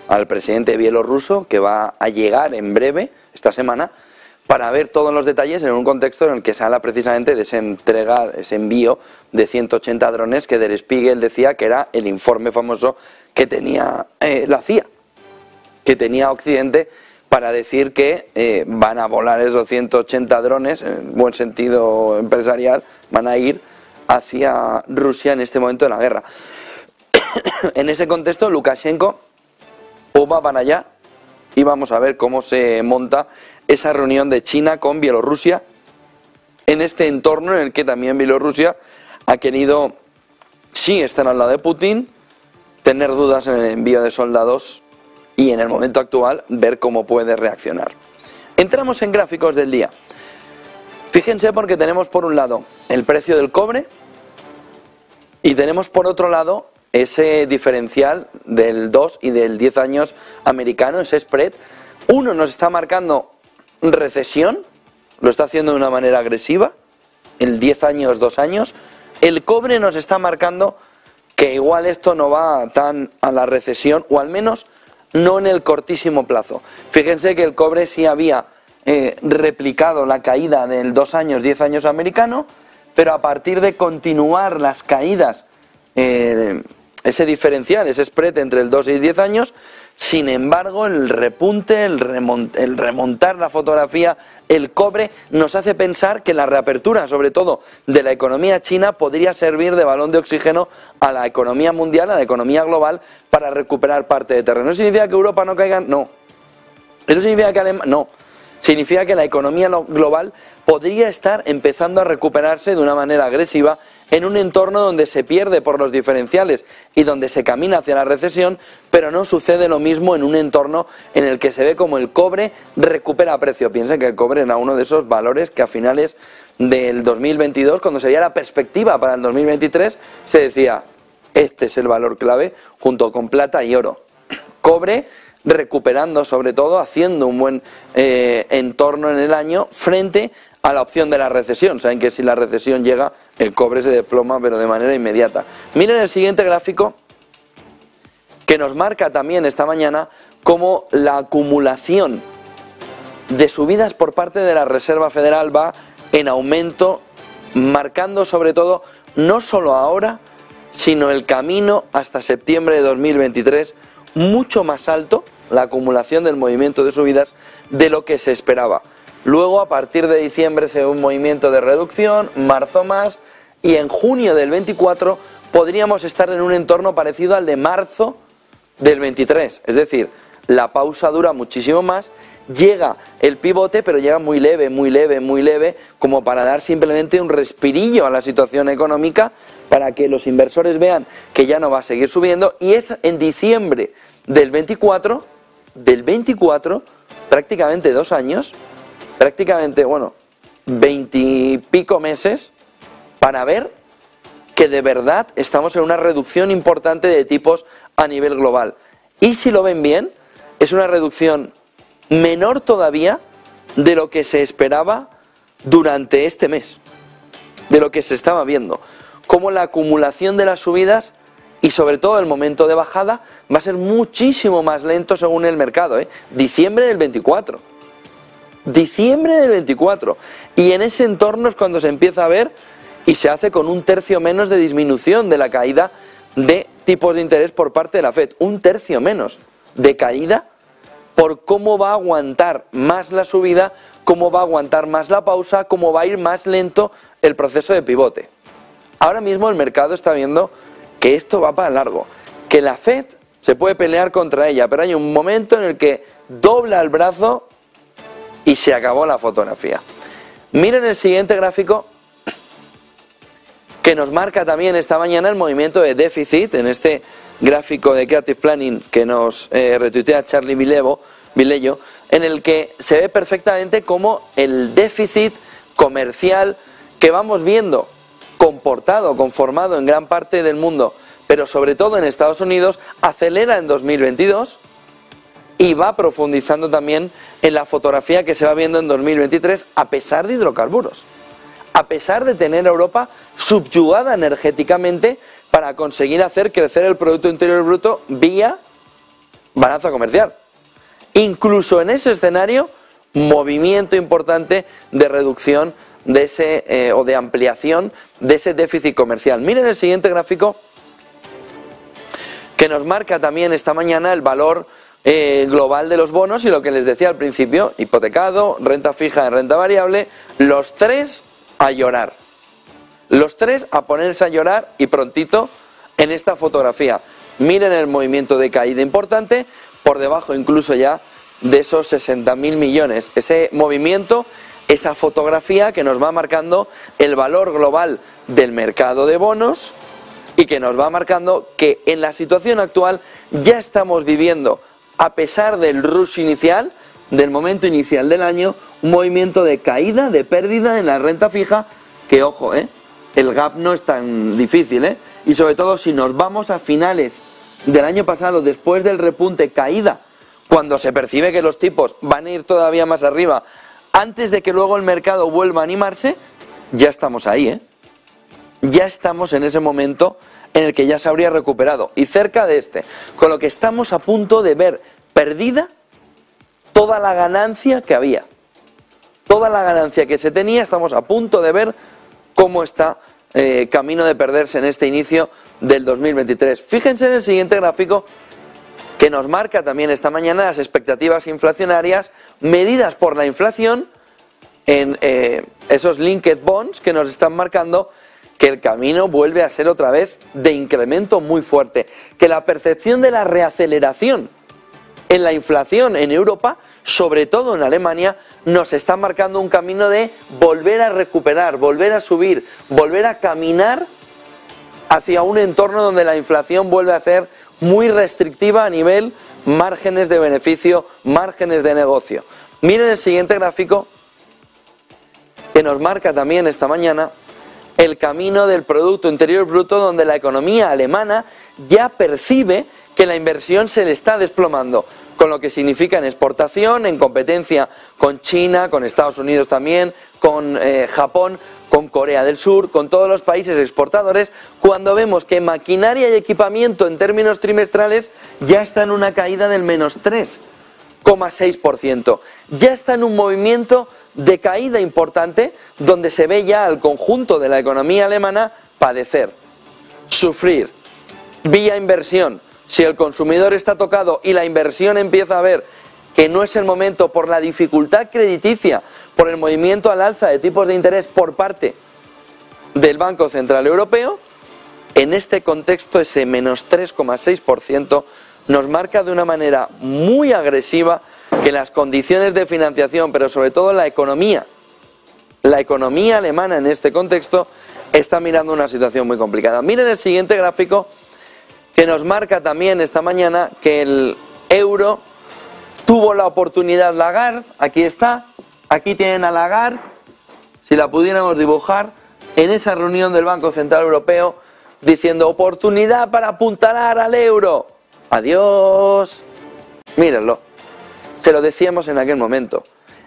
Speaker 1: al presidente bielorruso, que va a llegar en breve, esta semana, para ver todos los detalles en un contexto en el que se habla precisamente de esa entrega, ese envío de 180 drones que Der Spiegel decía que era el informe famoso que tenía la CIA, que tenía Occidente, para decir que van a volar esos 180 drones, en buen sentido empresarial, van a ir hacia Rusia en este momento de la guerra. En ese contexto, Lukashenko va para allá y vamos a ver cómo se monta esa reunión de China con Bielorrusia en este entorno en el que también Bielorrusia ha querido, sí, estar al lado de Putin, tener dudas en el envío de soldados y en el momento actual ver cómo puede reaccionar. Entramos en gráficos del día. Fíjense, porque tenemos por un lado el precio del cobre y tenemos por otro lado ese diferencial del 2 y del 10 años americano, ese spread. Uno nos está marcando recesión lo está haciendo de una manera agresiva, en 10 años, 2 años. El cobre nos está marcando que igual esto no va tan a la recesión, o al menos no en el cortísimo plazo. Fíjense que el cobre sí había replicado la caída del 2 años, 10 años americano, pero a partir de continuar las caídas, ese diferencial, ese spread entre el 2 y 10 años, sin embargo el repunte, el remontar la fotografía, el cobre nos hace pensar que la reapertura, sobre todo de la economía china, podría servir de balón de oxígeno a la economía mundial, a la economía global, para recuperar parte de terreno. ¿No significa que Europa no caiga? No. ¿Eso significa que Alemania? No. Significa que la economía global podría estar empezando a recuperarse de una manera agresiva en un entorno donde se pierde por los diferenciales y donde se camina hacia la recesión, pero no sucede lo mismo en un entorno en el que se ve como el cobre recupera precio. Piensen que el cobre era uno de esos valores que a finales del 2022, cuando se veía la perspectiva para el 2023, se decía, este es el valor clave junto con plata y oro. Cobre recuperando, sobre todo, haciendo un buen entorno en el año frente a la opción de la recesión. Saben que si la recesión llega, el cobre se desploma, pero de manera inmediata. Miren el siguiente gráfico, que nos marca también esta mañana cómo la acumulación de subidas por parte de la Reserva Federal va en aumento, marcando sobre todo, no solo ahora, sino el camino hasta septiembre de 2023, mucho más alto la acumulación del movimiento de subidas de lo que se esperaba. Luego, a partir de diciembre se ve un movimiento de reducción, marzo más, y en junio del 24 podríamos estar en un entorno parecido al de marzo del 23. Es decir, la pausa dura muchísimo más, llega el pivote, pero llega muy leve, muy leve, muy leve, como para dar simplemente un respirillo a la situación económica, para que los inversores vean que ya no va a seguir subiendo, y es en diciembre del 24, prácticamente 2 años, prácticamente, 20 y pico meses, para ver que de verdad estamos en una reducción importante de tipos a nivel global. Y si lo ven bien, es una reducción menor todavía de lo que se esperaba durante este mes, de lo que se estaba viendo. Como la acumulación de las subidas y sobre todo el momento de bajada va a ser muchísimo más lento según el mercado. Diciembre del 24. Diciembre del 24. Y en ese entorno es cuando se empieza a ver, y se hace con 1/3 menos de disminución de la caída de tipos de interés por parte de la FED. 1/3 menos de caída por cómo va a aguantar más la subida, cómo va a aguantar más la pausa, cómo va a ir más lento el proceso de pivote. Ahora mismo el mercado está viendo que esto va para largo, que la FED se puede pelear contra ella, pero hay un momento en el que dobla el brazo y se acabó la fotografía. Miren el siguiente gráfico, que nos marca también esta mañana el movimiento de déficit, en este gráfico de Creative Planning que nos retuitea Charlie Vilello, en el que se ve perfectamente cómo el déficit comercial que vamos viendo comportado, conformado en gran parte del mundo, pero sobre todo en Estados Unidos, acelera en 2022 y va profundizando también en la fotografía que se va viendo en 2023, a pesar de hidrocarburos, a pesar de tener a Europa subyugada energéticamente para conseguir hacer crecer el Producto Interior Bruto vía balanza comercial. Incluso en ese escenario, movimiento importante de reducción de ese o de ampliación de ese déficit comercial. Miren el siguiente gráfico, que nos marca también esta mañana el valor global de los bonos y lo que les decía al principio: hipotecado, renta fija y renta variable, los tres a llorar. Los tres a ponerse a llorar, y prontito, en esta fotografía. Miren el movimiento de caída importante, por debajo incluso ya de esos 60.000 millones. Ese movimiento, esa fotografía que nos va marcando el valor global del mercado de bonos y que nos va marcando que en la situación actual ya estamos viviendo, a pesar del rush inicial, del momento inicial del año, un movimiento de caída, de pérdida en la renta fija, que ojo, el gap no es tan difícil, y sobre todo si nos vamos a finales del año pasado, después del repunte caída, cuando se percibe que los tipos van a ir todavía más arriba antes de que luego el mercado vuelva a animarse, ya estamos ahí, ¿eh? Ya estamos en ese momento en el que ya se habría recuperado y cerca de este, con lo que estamos a punto de ver perdida toda la ganancia que había. Toda la ganancia que se tenía, estamos a punto de ver cómo está camino de perderse en este inicio del 2023. Fíjense en el siguiente gráfico que nos marca también esta mañana las expectativas inflacionarias medidas por la inflación en esos linked bonds que nos están marcando que el camino vuelve a ser otra vez de incremento muy fuerte, que la percepción de la reaceleración en la inflación en Europa, sobre todo en Alemania, nos está marcando un camino de volver a recuperar, volver a subir, volver a caminar hacia un entorno donde la inflación vuelve a ser muy restrictiva a nivel márgenes de beneficio, márgenes de negocio. Miren el siguiente gráfico que nos marca también esta mañana el camino del Producto Interior Bruto, donde la economía alemana ya percibe que la inversión se le está desplomando, con lo que significa en exportación, en competencia con China, con Estados Unidos también, con Japón, con Corea del Sur, con todos los países exportadores, cuando vemos que maquinaria y equipamiento en términos trimestrales ya está en una caída del menos 3,6%. Ya está en un movimiento de caída importante donde se ve ya al conjunto de la economía alemana padecer, sufrir, vía inversión. Si el consumidor está tocado y la inversión empieza a ver que no es el momento por la dificultad crediticia, por el movimiento al alza de tipos de interés por parte del Banco Central Europeo, en este contexto ese menos 3,6% nos marca de una manera muy agresiva que las condiciones de financiación, pero sobre todo la economía alemana en este contexto está mirando una situación muy complicada. Miren el siguiente gráfico que nos marca también esta mañana que el euro tuvo la oportunidad Lagarde, aquí está, aquí tienen a Lagarde, si la pudiéramos dibujar, en esa reunión del Banco Central Europeo diciendo oportunidad para apuntalar al euro. Adiós. Mírenlo. Se lo decíamos en aquel momento.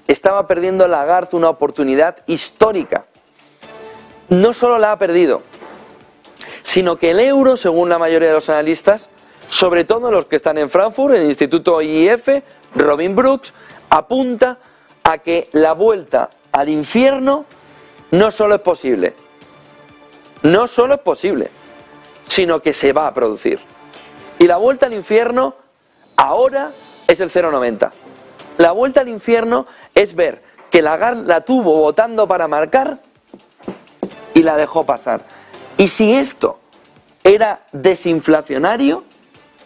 Speaker 1: Estaba perdiendo Lagarde una oportunidad histórica. No solo la ha perdido, sino que el euro, según la mayoría de los analistas, sobre todo los que están en Frankfurt, el Instituto IIF, Robin Brooks, apunta a que la vuelta al infierno no solo es posible, sino que se va a producir. Y la vuelta al infierno ahora es el 0,90. La vuelta al infierno es ver que Lagarde la tuvo votando para marcar y la dejó pasar. Y si esto era desinflacionario,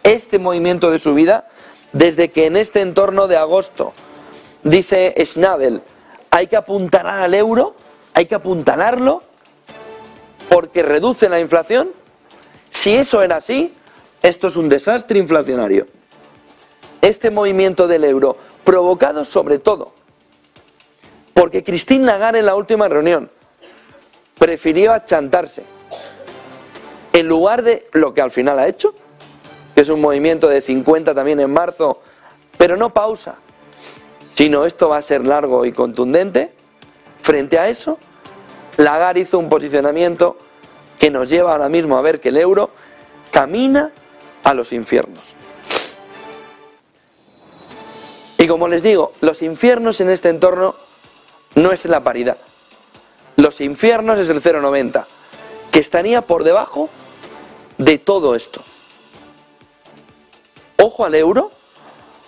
Speaker 1: este movimiento de subida, desde que en este entorno de agosto dice Schnabel, hay que apuntalar al euro, hay que apuntalarlo porque reduce la inflación, si eso era así, esto es un desastre inflacionario. Este movimiento del euro, provocado sobre todo porque Christine Lagarde en la última reunión prefirió achantarse en lugar de lo que al final ha hecho, que es un movimiento de 50 también en marzo, pero no pausa, sino esto va a ser largo y contundente. Frente a eso, Lagarde hizo un posicionamiento que nos lleva ahora mismo a ver que el euro camina a los infiernos. Y como les digo, los infiernos en este entorno no es la paridad. Los infiernos es el 0,90, que estaría por debajo de todo esto. Ojo al euro,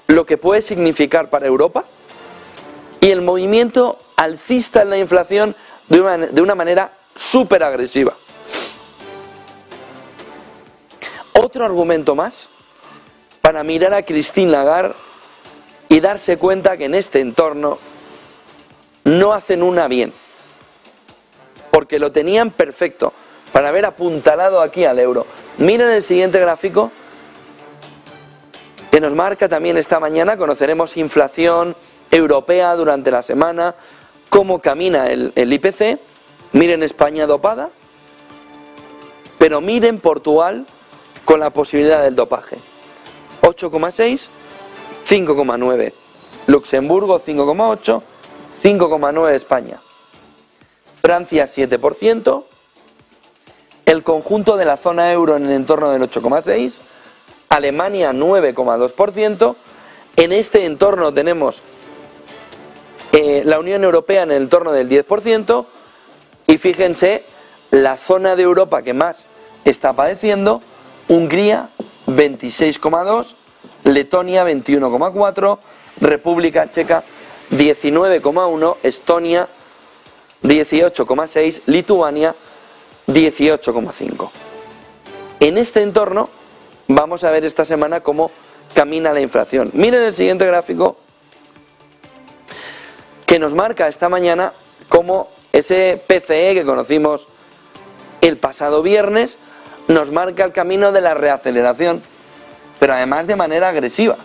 Speaker 1: lo que puede significar para Europa y el movimiento alcista en la inflación de una manera súper agresiva. Otro argumento más para mirar a Christine Lagarde y darse cuenta que en este entorno no hacen una bien, porque lo tenían perfecto para haber apuntalado aquí al euro. Miren el siguiente gráfico que nos marca también esta mañana. Conoceremos inflación europea durante la semana, cómo camina el IPC. Miren España dopada, pero miren Portugal con la posibilidad del dopaje. 8,6, 5,9. Luxemburgo 5,8, 5,9% España. Francia 7%. El conjunto de la zona euro en el entorno del 8,6%. Alemania 9,2%. En este entorno tenemos la Unión Europea en el entorno del 10%. Y fíjense, la zona de Europa que más está padeciendo: Hungría 26,2%, Letonia 21,4%, República Checa 19,1%, Estonia 18,6%, Lituania 18,5%. En este entorno vamos a ver esta semana cómo camina la inflación. Miren el siguiente gráfico, que nos marca esta mañana cómo ese PCE que conocimos el pasado viernes nos marca el camino de la reaceleración, pero además de manera agresiva.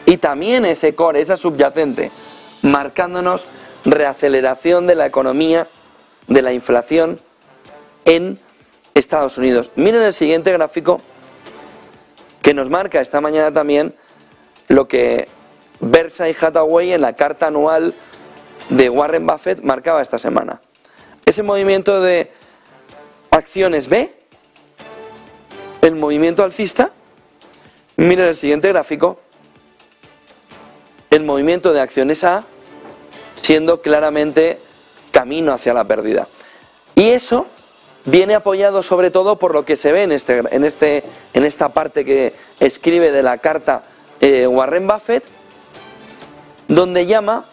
Speaker 1: Y también ese core, esa subyacente, marcándonos reaceleración de la economía, de la inflación en Estados Unidos. Miren el siguiente gráfico, que nos marca esta mañana también lo que Berkshire Hathaway en la carta anual de Warren Buffett marcaba esta semana. Ese movimiento de acciones B, el movimiento alcista. Miren el siguiente gráfico, el movimiento de acciones A siendo claramente camino hacia la pérdida. Y eso viene apoyado sobre todo por lo que se ve en esta parte que escribe de la carta Warren Buffett, donde llama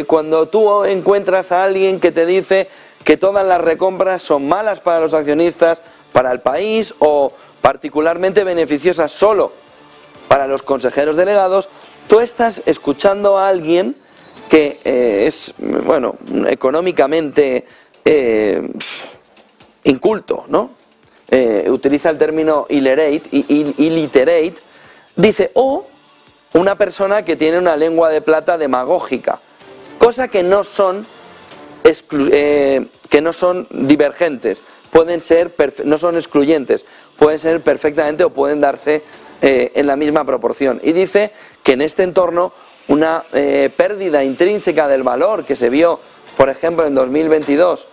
Speaker 1: cuando tú encuentras a alguien que te dice que todas las recompras son malas para los accionistas, para el país, o particularmente beneficiosas solo para los consejeros delegados, tú estás escuchando a alguien que es, bueno, económicamente inculto, ¿no? Utiliza el término illiterate, dice, o una persona que tiene una lengua de plata demagógica, cosa que no son divergentes, pueden ser, no son excluyentes, pueden ser perfectamente o pueden darse en la misma proporción. Y dice que en este entorno una pérdida intrínseca del valor que se vio, por ejemplo, en 2022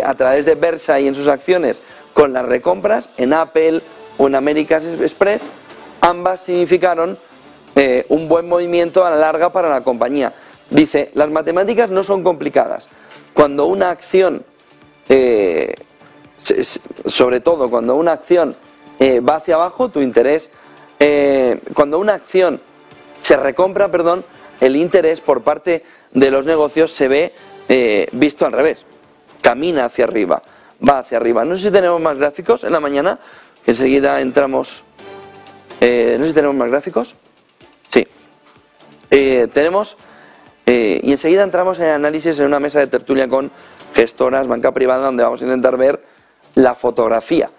Speaker 1: a través de Berkshire y en sus acciones con las recompras en Apple o en American Express, ambas significaron un buen movimiento a la larga para la compañía. Dice, las matemáticas no son complicadas. Cuando una acción, sobre todo cuando una acción va hacia abajo, tu interés, cuando una acción se recompra, el interés por parte de los negocios se ve visto al revés, camina hacia arriba, va hacia arriba. No sé si tenemos más gráficos en la mañana, que enseguida entramos, no sé si tenemos más gráficos, sí, tenemos, y enseguida entramos en análisis en una mesa de tertulia con gestoras, banca privada, donde vamos a intentar ver la fotografía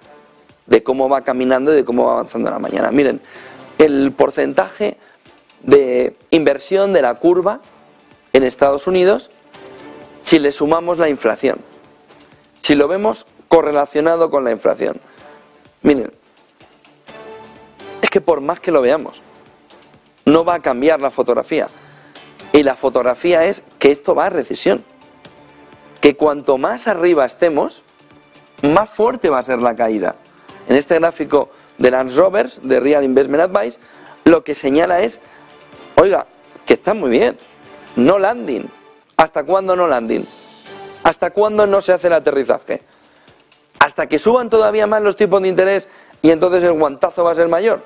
Speaker 1: de cómo va caminando y de cómo va avanzando en la mañana. Miren, el porcentaje de inversión de la curva en Estados Unidos si le sumamos la inflación, si lo vemos correlacionado con la inflación. Miren, es que por más que lo veamos, no va a cambiar la fotografía. Y la fotografía es que esto va a recesión. Que cuanto más arriba estemos, más fuerte va a ser la caída. En este gráfico de Lance Roberts, de Real Investment Advice, lo que señala es, oiga, que está muy bien, no landing. ¿Hasta cuándo no landing? ¿Hasta cuándo no se hace el aterrizaje? ¿Hasta que suban todavía más los tipos de interés y entonces el guantazo va a ser mayor?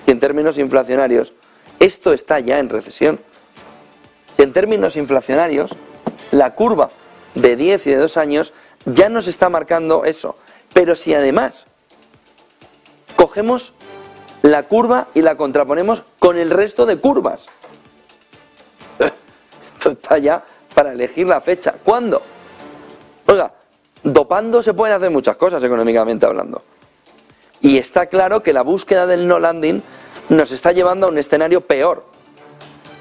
Speaker 1: Y en términos inflacionarios, esto está ya en recesión. Si en términos inflacionarios, la curva de 10 y de 2 años ya nos está marcando eso. Pero si además cogemos la curva y la contraponemos con el resto de curvas, esto está ya para elegir la fecha. ¿Cuándo? Oiga, dopando se pueden hacer muchas cosas económicamente hablando. Y está claro que la búsqueda del no landing nos está llevando a un escenario peor,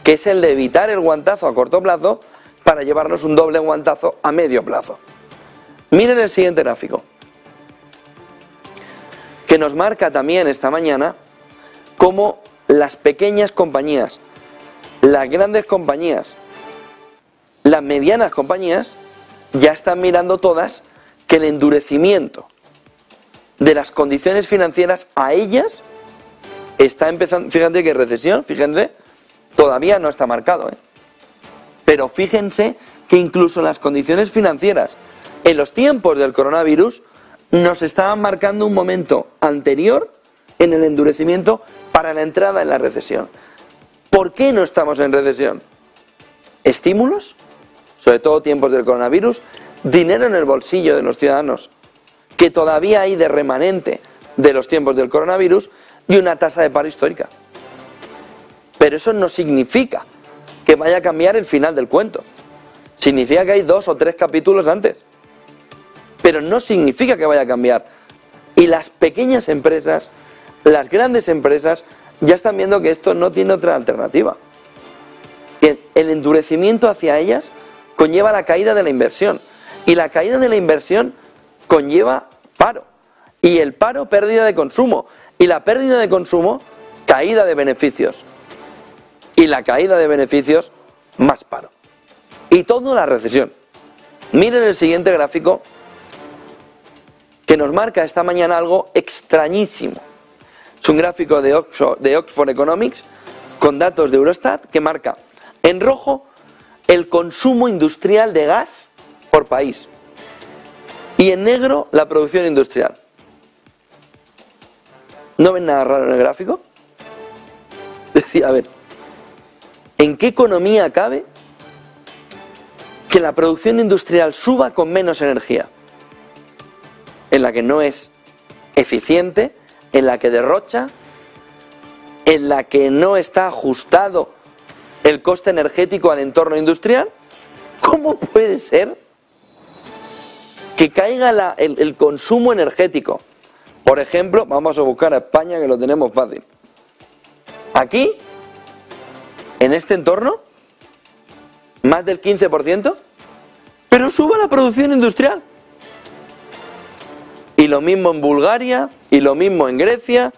Speaker 1: que es el de evitar el guantazo a corto plazo para llevarnos un doble guantazo a medio plazo. Miren el siguiente gráfico, que nos marca también esta mañana cómo las pequeñas compañías las grandes compañías, las medianas compañías, ya están mirando todas que el endurecimiento de las condiciones financieras a ellas está empezando. Fíjate que recesión, fíjense, todavía no está marcado, pero fíjense que incluso las condiciones financieras en los tiempos del coronavirus nos estaban marcando un momento anterior en el endurecimiento para la entrada en la recesión. ¿Por qué no estamos en recesión? Estímulos, sobre todo tiempos del coronavirus, dinero en el bolsillo de los ciudadanos, que todavía hay de remanente de los tiempos del coronavirus, y una tasa de paro histórica. Pero eso no significa que vaya a cambiar el final del cuento. Significa que hay 2 o 3 capítulos antes. Pero no significa que vaya a cambiar. Y las pequeñas empresas, las grandes empresas, ya están viendo que esto no tiene otra alternativa. El endurecimiento hacia ellas conlleva la caída de la inversión. Y la caída de la inversión conlleva paro. Y el paro, pérdida de consumo. Y la pérdida de consumo, caída de beneficios. Y la caída de beneficios, más paro. Y todo la recesión. Miren el siguiente gráfico, que nos marca esta mañana algo extrañísimo. Es un gráfico de Oxford Economics con datos de Eurostat que marca en rojo el consumo industrial de gas por país y en negro la producción industrial. ¿No ven nada raro en el gráfico? Decía, a ver, ¿en qué economía cabe que la producción industrial suba con menos energía? En la que no es eficiente, en la que derrocha, en la que no está ajustado el coste energético al entorno industrial. ¿Cómo puede ser que caiga el consumo energético? Por ejemplo, vamos a buscar a España, que lo tenemos fácil. Aquí, en este entorno, más del 15%, pero suba la producción industrial. Y lo mismo en Bulgaria, y lo mismo en Grecia,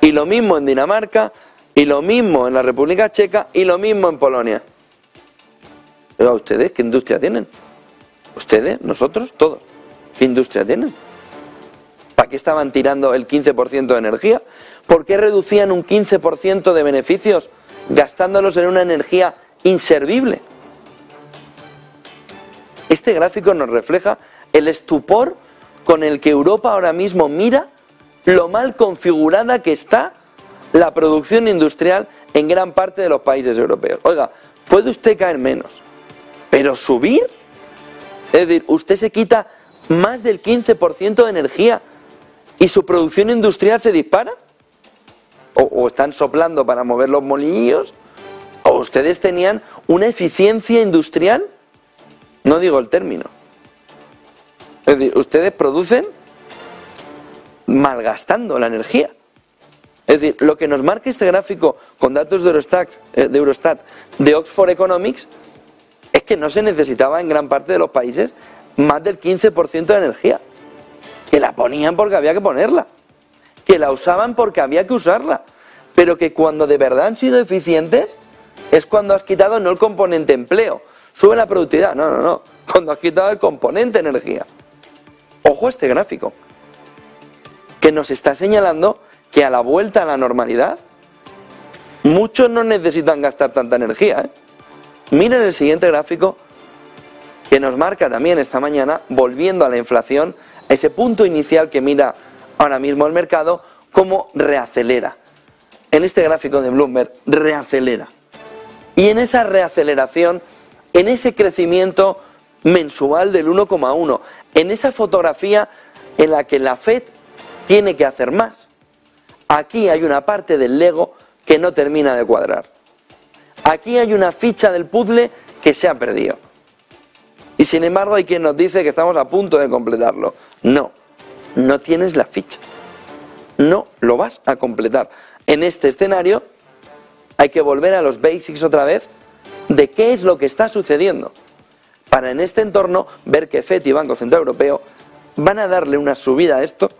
Speaker 1: y lo mismo en Dinamarca, y lo mismo en la República Checa, y lo mismo en Polonia. Oiga, ¿ustedes qué industria tienen? ¿Ustedes? ¿Nosotros? ¿Todos? ¿Qué industria tienen? ¿Para qué estaban tirando el 15% de energía? ¿Por qué reducían un 15% de beneficios gastándolos en una energía inservible? Este gráfico nos refleja el estupor con el que Europa ahora mismo mira lo mal configurada que está la producción industrial en gran parte de los países europeos. Oiga, puede usted caer menos, pero subir, es decir, usted se quita más del 15% de energía y su producción industrial se dispara, o están soplando para mover los molinillos, o ustedes tenían una eficiencia industrial, no digo el término. Es decir, ustedes producen malgastando la energía. Es decir, lo que nos marca este gráfico con datos de Eurostat, de Oxford Economics, es que no se necesitaba en gran parte de los países más del 15% de energía. Que la ponían porque había que ponerla. Que la usaban porque había que usarla. Pero que cuando de verdad han sido eficientes es cuando has quitado no el componente empleo. Sube la productividad. No. Cuando has quitado el componente energía. Ojo a este gráfico, que nos está señalando que a la vuelta a la normalidad, muchos no necesitan gastar tanta energía. Miren el siguiente gráfico, que nos marca también esta mañana, volviendo a la inflación, a ese punto inicial que mira ahora mismo el mercado, cómo reacelera. En este gráfico de Bloomberg, reacelera. Y en esa reaceleración, en ese crecimiento mensual del 1,1, en esa fotografía en la que la FED tiene que hacer más. Aquí hay una parte del Lego que no termina de cuadrar. Aquí hay una ficha del puzzle que se ha perdido. Y sin embargo hay quien nos dice que estamos a punto de completarlo. No tienes la ficha. No lo vas a completar. En este escenario hay que volver a los basics otra vez de qué es lo que está sucediendo. Para en este entorno ver que FED y Banco Central Europeo van a darle una subida a esto,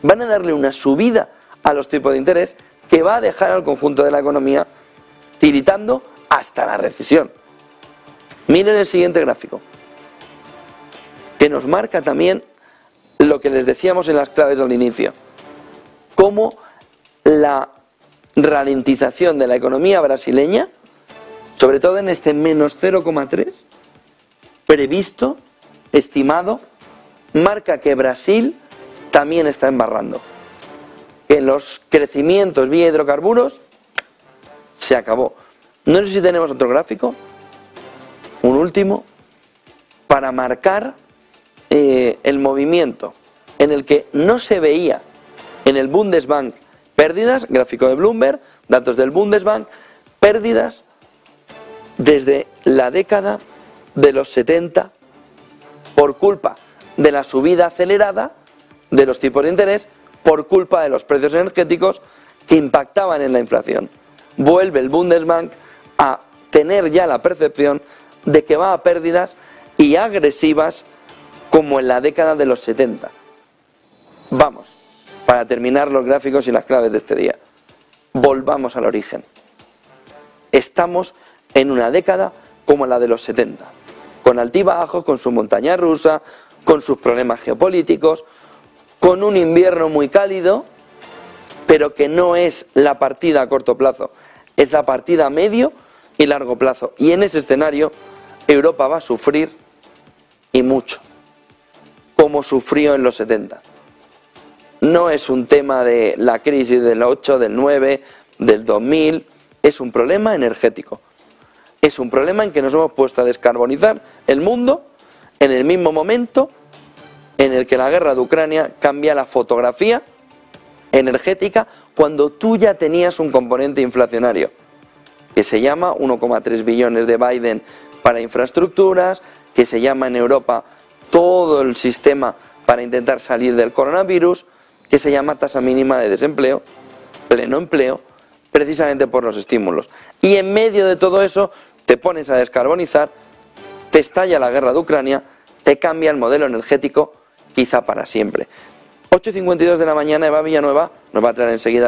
Speaker 1: van a darle una subida a los tipos de interés que va a dejar al conjunto de la economía tiritando hasta la recesión. Miren el siguiente gráfico, que nos marca también lo que les decíamos en las claves al inicio, cómo la ralentización de la economía brasileña, sobre todo en este menos 0,3 previsto, estimado, marca que Brasil también está embarrando. Que los crecimientos vía hidrocarburos se acabó. No sé si tenemos otro gráfico, un último, para marcar el movimiento en el que no se veía en el Bundesbank pérdidas, gráfico de Bloomberg, datos del Bundesbank, pérdidas desde la década de los 70 por culpa de la subida acelerada de los tipos de interés, por culpa de los precios energéticos que impactaban en la inflación. Vuelve el Bundesbank a tener ya la percepción de que va a pérdidas y agresivas como en la década de los 70. Vamos, para terminar los gráficos y las claves de este día, volvamos al origen. Estamos en una década como la de los 70, con altibajos, con su montaña rusa, con sus problemas geopolíticos, con un invierno muy cálido, pero que no es la partida a corto plazo, es la partida a medio y largo plazo. Y en ese escenario Europa va a sufrir, y mucho, como sufrió en los 70. No es un tema de la crisis del 8, del 9, del 2000, es un problema energético. Es un problema en que nos hemos puesto a descarbonizar el mundo en el mismo momento en el que la guerra de Ucrania cambia la fotografía energética, cuando tú ya tenías un componente inflacionario que se llama 1,3 billones de Biden para infraestructuras, que se llama en Europa todo el sistema para intentar salir del coronavirus, que se llama tasa mínima de desempleo, pleno empleo, precisamente por los estímulos. Y en medio de todo eso te pones a descarbonizar, te estalla la guerra de Ucrania, te cambia el modelo energético, quizá para siempre. 8:52 de la mañana, Eva Villanueva nos va a traer enseguida